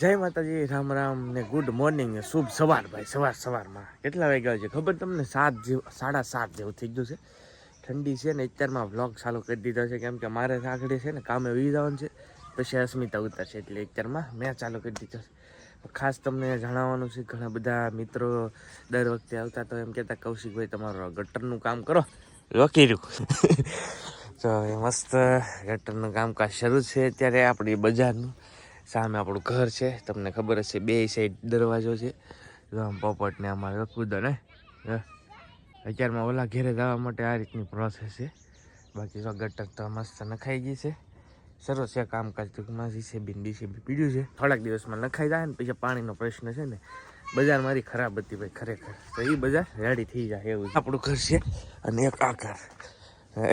જય માતાજી, રામ રામ ને ગુડ મોર્નિંગ ને શુભ સવાર ભાઈ. સવારમાં કેટલા વાગ્યા છે ખબર તમને? 7 જેવું, 7:30 જેવું થઈ ગયું છે. ઠંડી છે ને અત્યારમાં વ્લોગ ચાલુ કરી દીધો છે, કેમ કે મારે આગળ છે ને કામે વહી જવાનું છે, પછી અસ્મિતા ઉતરશે એટલે અત્યારમાં મેં ચાલુ કરી દીધો છે. ખાસ તમને જણાવવાનું છે, ઘણા બધા મિત્રો દર વખતે આવતા તો એમ કહેતા કૌશિકભાઈ તમારું ગટરનું કામ કરો, રોકી રહ્યું. તો એ મસ્ત ગટરનું કામકાજ શરૂ છે અત્યારે આપણી બજારનું. સામે આપણું ઘર છે, તમને ખબર હશે, બે સાઈડ દરવાજો છે. પોપટ ને અમારે કૂદો ને અત્યારમાં ઓલા ઘેરે જવા માટે આ રીતની પ્રોસેસ છે. બાકી તો ગટર તો મસ્ત નખાઈ ગઈ છે, સરસ છે કામકાજ. ટૂંકમાં ડીસીબી પીડ્યું છે, થોડાક દિવસમાં નખાઈ જાય ને પછી પાણીનો પ્રશ્ન છે ને, બજાર મારી ખરાબ હતી ભાઈ ખરેખર, તો એ બજાર રેડી થઈ જાય એવું આપણું ઘર છે. અને એક આ ઘર,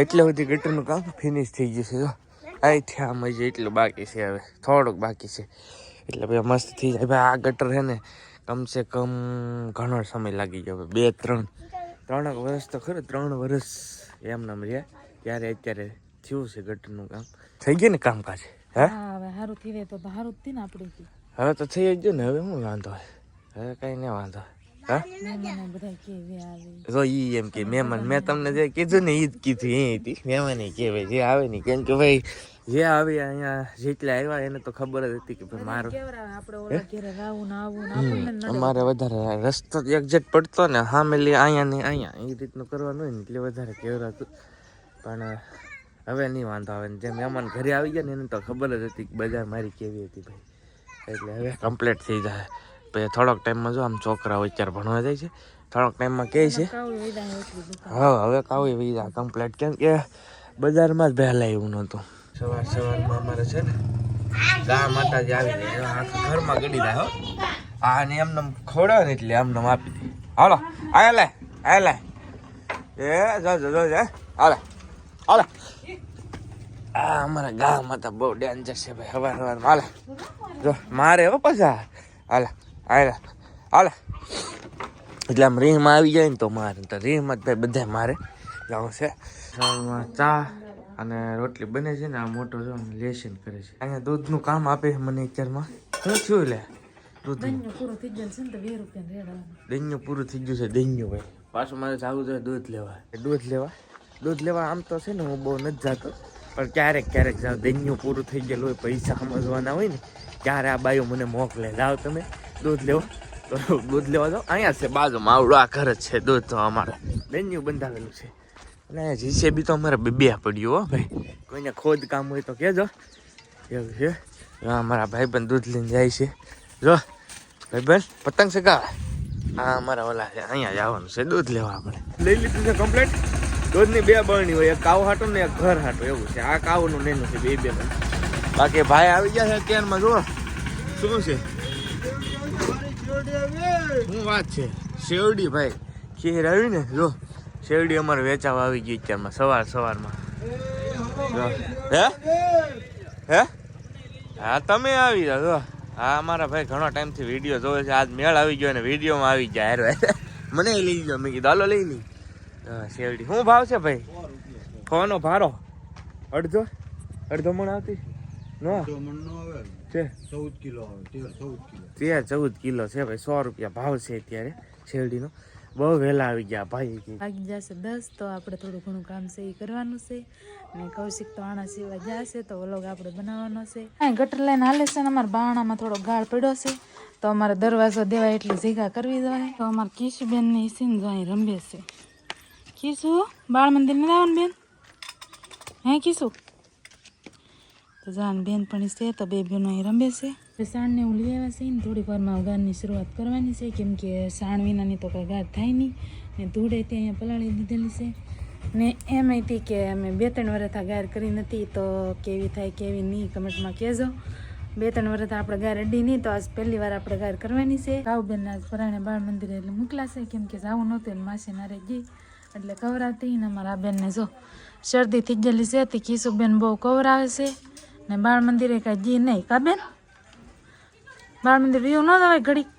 એટલે બધી ગટરનું કામ ફિનિશ થઈ ગયું છે. જો અહીંથી આમ જ એટલું બાકી છે, હવે થોડુંક બાકી છે એટલે ભાઈ મસ્ત થઈ જાય ભાઈ. આ ગટર છે ને કમસે કમ ઘણો સમય લાગી ગયો, 2-3 વર્ષ તો ખરું, 3 વર્ષ એમને રહ્યા ત્યારે અત્યારે થયું છે ગટરનું કામ. થઈ ગયું ને કામકાજ? હે હવે સારું થઈ જાય તો સારું જ થયું ને આપણે. હવે તો થઈ જ ગયું ને, હવે શું વાંધો હોય? હવે કઈ નહીં વાંધો. તો ઈ એમ કે મહેમાન, મેં તમને જે કીધું ને ઈ જ કીધું, એ હતી મહેમાન કહેવાય જે આવે ને, કેમ કે ભાઈ જે આવે અહીંયા જેટલા આવ્યા એને તો ખબર જ હતી કે ભાઈ મારું અમારે વધારે રસ્તો એક્ઝેક્ટ પડતો ને સામેલી અહીંયા ને અહીંયા એ રીતનું કરવાનું હોય ને એટલે વધારે કેવરાતું. પણ હવે નહીં વાંધો આવે ને, જે મહેમાન ઘરે આવી ગયા ને એને તો ખબર જ હતી કે બજાર મારી કેવી હતી ભાઈ, એટલે હવે કમ્પ્લીટ થઈ જાય. પછી થોડોક ટાઈમમાં જો આમ છોકરાઓ અત્યારે ભણવા જાય છે, થોડોક ટાઈમમાં કહે છે હા હવે કાવી વહી જાય કમ્પ્લીટ, કેમ કે બજારમાં જ પહેલા એવું નહોતું. સવારમાં અમારે છે ને ગા માતાજી આવી જાય, આખા ઘરમાં ગડી જાય હો. આ ને એમને ખવડાવે ને એટલે આમને આપી દે. હાલો આયા લે, આયા લે, એ જો હાલે હાલે. આ અમારા ગા માતા બહુ ડેન્જર છે ભાઈ, સવારમાં હાલે જો મારે હો પાછા. હાલે હાલે હાલે, એટલે આમ રીહમાં આવી જાય ને તો મારે, તો રીહમાં જ ભાઈ બધા મારે જવું છે. ચા અને રોટલી બને છે ને, આ મોટો જો લેશન કરે છે. અહીંયા દૂધનું કામ આપે છે મને અત્યારમાં. શું થયું લે? દૂધનું પૂરું થઈ ગયું છે ને, તો 2 રૂપિયા દહીંનું પૂરું થઈ ગયું છે. દહીંનું ભાઈ પાછું મારે જવું જોઈએ દૂધ લેવા. આમ તો છે ને હું બહુ નથી જતો, પણ ક્યારેક જાઉં. દહીંનું પૂરું થઈ ગયેલું હોય, પૈસા સમજવાના હોય ને ત્યારે આ બાયું મને મોકલે, જાઓ તમે દૂધ લેવા. તો દૂધ લેવા જાઓ, અહીંયા છે બાજુમાં આવડું આ ઘર જ છે. દૂધ તો અમારે દહીંનું બંધાવેલું છે. અને જીસીબી તો અમારે 2 પડ્યું હો ભાઈ, કોઈને ખોદ કામ હોય તો કહેજો. એવું છે. અમારા ભાઈબંધ દૂધ લઈને જાય છે. જો ભાઈબંધ પતંગ ચગાવે. હા અમારા ઓલા છે, અહીંયા જવાનું છે દૂધ લેવા. આપણે લઈ લીધું છે કમ્પ્લીટ. દૂધની 2 બરણી હોય, એક કાવ હાટો ને એક ઘર હાટો, એવું છે. આ કાવનું નેનું છે, 2 બરણી. બાકી ભાઈ આવી ગયા છે અત્યારમાં. જો શું છે, શું વાત છે? શેવડી ભાઈ ખીર આવી ને, જો શેરડી અમારે વેચાવા આવી ગઈ અત્યારમાં સવારમાં. હે હા તમે આવી જાઓ. જો હા અમારા ભાઈ ઘણો ટાઈમથી વિડીયો જોવે છે, આજ મેળ આવી ગયો ને વિડીયોમાં આવી ગયા. હારે મને લઈ ગયો, મેં કીધું હાલો લઈ લી. શેરડી શું ભાવ છે ભાઈ? ફોનો ભારો અડધો મણ આવતી છે, 14 કિલો છે ભાઈ. 100 રૂપિયા ભાવ છે અત્યારે શેરડીનો. બહુ વહેલા આવી ગયા ભાઈ. વાગી જશે 10, તો આપણે થોડું ઘણું કામ છે એ કરવાનું છે. અને કૌશિક તો આણા સિવાય જશે તો વ્લોગ આપણે બનાવવાનો છે. ગટર લાઈન હાલે છે ને, અમારા બાણામાં થોડો ગાળ પડ્યો છે, તો અમારે દરવાજો દેવાય એટલી જગ્યા કરવી જોઈએ. તો અમારે કીશુબેન ની સીન જો અહીં રમે છે. કીશુ બાળ મંદિર ને આવવાનું બેન? હે કીશુ? તો જાન બેન પણ છે, તો 2 બહેનો અહીં રમે છે. સાણને હું લઈ આવ્યા છે ને, થોડીક વારમાં ગારની શરૂઆત કરવાની છે, કેમ કે સાણ વિનાની તો કંઈ ગાર થાય નહીં. ને ધૂળે ત્યાં અહીંયા પલાળી દીધેલી છે. ને એમ હતી કે અમે 2-3 વર્ષ આ ગાર કરી નથી, તો કેવી થાય કેવી નહીં કમેન્ટમાં કહેજો. 2-3 વર્ષ આપણે ગાર અડી નહીં, તો આજ પહેલી વાર આપણે ગાર કરવાની છે. કાઉબેન આજ પરાણે બાળ મંદિરે એટલે મોકલાશે, કેમ કે જવું નહોતું એને માસી નારે ગઈ એટલે કવરાતી. ને અમારા આ બેનને જો શરદી થઈ ગયેલી છે, તે કીશુબેન બહુ કવરાવે છે. ને બાળ મંદિરે કાંઈ જી નહીં કા બેન? બાળ મંદિર એવું ન જવાય ઘડીક?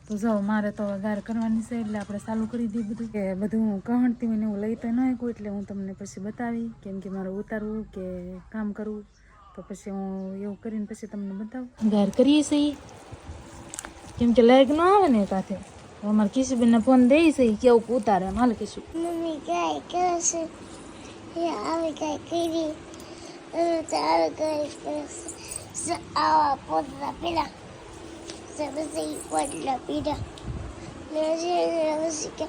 તો જાઓ મારે તો ગાર કરવાની છે, એટલે આપણે ચાલુ કરી દઈએ બધું. કે બધું હું કહણતી હોય ને એવું લઈ તો ન શકું, એટલે હું તમને પછી બતાવી, કેમ કે મારે ઉતારવું કે કામ કરવું તો પછી હું એવું કરીને પછી તમને બતાવું. ઘર કરીએ છીએ કેમ કે લાઈક ન આવે ને કાંઠે અમારે કિશુબેનને ફોન દઈ છે કેવું ઉતારે એમ. હાલ કિશુ મમ્મી કાંઈ કરશે આવે કાંઈ કરી ચાલ કરશે આવા પોતલા પીડા પછી પોતલા પીડા પછી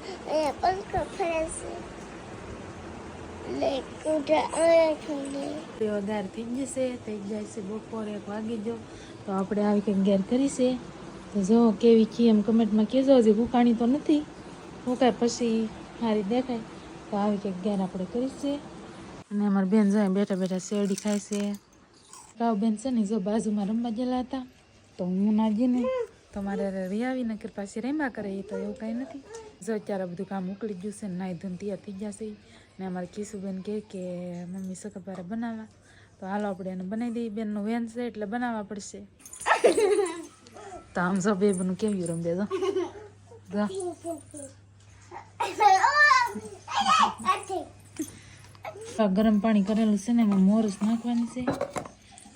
પંખો ફરે છે વધારે થઈ જશે થઈ જાય છે. બપોરે 1 વાગી ગયો તો આપણે આવી કંઈક ઘેર કરીશે. તો જો કેવી છે એમ કમેન્ટમાં કહેજો. હજી હુકાણી તો નથી, હુકાય પછી સારી દેખાય તો આવી કંઈક ઘેર આપણે કરીશે. અને અમારી બેન જો બેઠા બેઠા શેરડી ખાય છે. કાવ બેન છે ને જો બાજુમાં રમવા ગયેલા હતા તો હું ના ગઈ ને તો મારે રિયાવી નકર પાછી રમ્યા કરે. એ તો એવું કાંઈ નથી. જો અત્યારે બધું કામ ઉકળી ગયું છે ને નાઈ ધોઈને તૈયાર થઈ જશે. ને અમારી કિશુબેન કહે કે મમ્મી શક્કરપારા બનાવવા તો હાલો આપણે એને બનાવી દઈએ. બેનનું વેન છે એટલે બનાવવા પડશે. તો આમ જો બે બનું કેવું રમ દેજો ગરમ પાણી કરેલું છે ને એમાં મોરસ નાખવાની છે.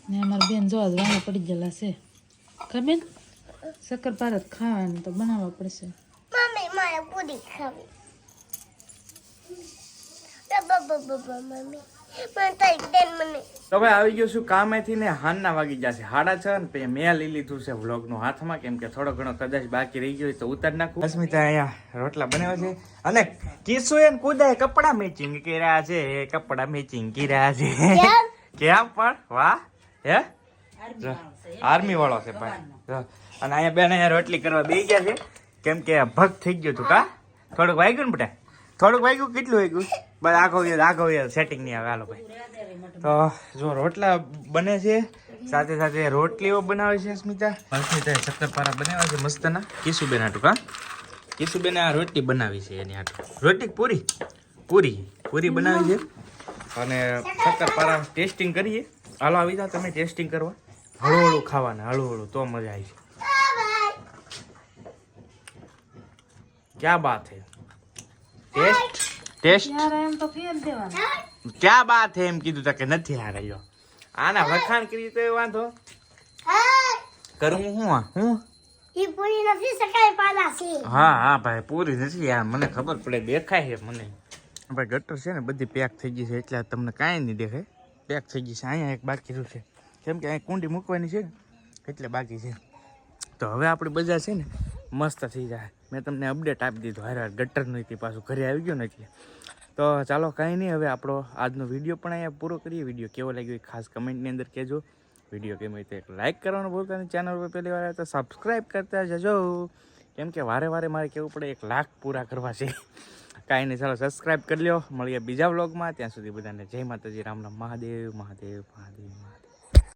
ને અમારી બેન જો આજ વાળા પડી ગયેલા છે. ખબર શક્કરપારા ખાવાની તો બનાવવા પડશે. મમ્મી મારે પૂરી ખાવી મમ્મી મને તારી બેન મને તો ભાઈ આવી ગયો છું કામેથી ને હાનના વાગી જશે 6:30 ને પછી મેં લઈ લીધું છે વ્લોગનું હાથમાં કેમ કે થોડો ઘણો કદાચ બાકી રહી ગયો તો ઉતાર નાખું. અસ્મિતા અહીંયા રોટલા બનાવ્યા છે અને કિશુ એન કુદાય કપડા મેચિંગ કર્યા છે. કપડા મેચિંગ કર્યા છે કેમ પણ વાહ હે આર્મી વાળો છે ભાઈ. અને અહીંયા બેન અહીંયા રોટલી કરવા બેસી ગયા છે કેમ કે ભગ થઈ ગયું હતું. કા થોડુંક વાગ્યું ને બેટા થોડુંક વાગ્યું. કેટલું વાગ્યું બસ આગળ સેટિંગ નહીં આવે. હાલો ભાઈ તો જો રોટલા બને છે સાથે સાથે રોટલીઓ બનાવે છે અસ્મિતા. અસ્મિતાએ શક્કરપારા બનાવ્યા છે મસ્તના કિશુબેન હાટું. કા કિશુબેને આ રોટલી બનાવી છે એની હાટું. રોટલી પૂરી બનાવી છે અને શક્કરપારા ટેસ્ટિંગ કરીએ. હાલો આવી જાઓ તમે ટેસ્ટિંગ કરવા. હળવું ખાવાના હળવું તો મજા આવી છે. ક્યાં બાત હે ટેસ્ટ એમ તો ફેર દેવાના. ક્યાં બાત હે એમ કીધું તા કે નથી આ રહ્યો. આના વખાણ કરી તો વાંધો કરું હું ઈ પૂરી નથી સકાય પાલા છે. હા ભાઈ પૂરી નથી યાર મને ખબર પડે દેખાય છે મને. ભાઈ ગટર છે ને બધી પેક થઈ ગઈ છે એટલે તમને કાંઈ નહીં દેખાય. પેક થઈ ગઈ છે. અહીંયા એક બાકી રહ્યું છે કેમ કે અહીંયા કુંડી મૂકવાની છે એટલે બાકી છે. તો હવે આપણી બજાર છે ને મસ્ત થઈ જાય. મેં તમને અપડેટ આપી દીધો હારે ગટરનું તે પાછું ઘરે આવી ગયો ને એટલે. તો ચાલો કાંઈ નહીં હવે આપણો આજનો વિડીયો પણ અહીંયા પૂરો કરીએ. વિડીયો કેવો લાગ્યો એ ખાસ કમેન્ટની અંદર કહેજો. વિડીયો કેમ હોય તો એક લાઇક કરવાનું ભૂલતા નહીં. ચેનલ પર પહેલી વાર આવે તો સબસ્ક્રાઈબ કરતા જજો કેમ કે વારે મારે કહેવું પડે 1 લાખ પૂરા કરવા છે. કાંઈ નહીં ચાલો સબસ્ક્રાઈબ કરી લો. મળીએ બીજા વ્લોગમાં. ત્યાં સુધી બધાને જય માતાજી. રામ રામ મહાદેવ મહાદેવ મહાદેવ મહાદેવ.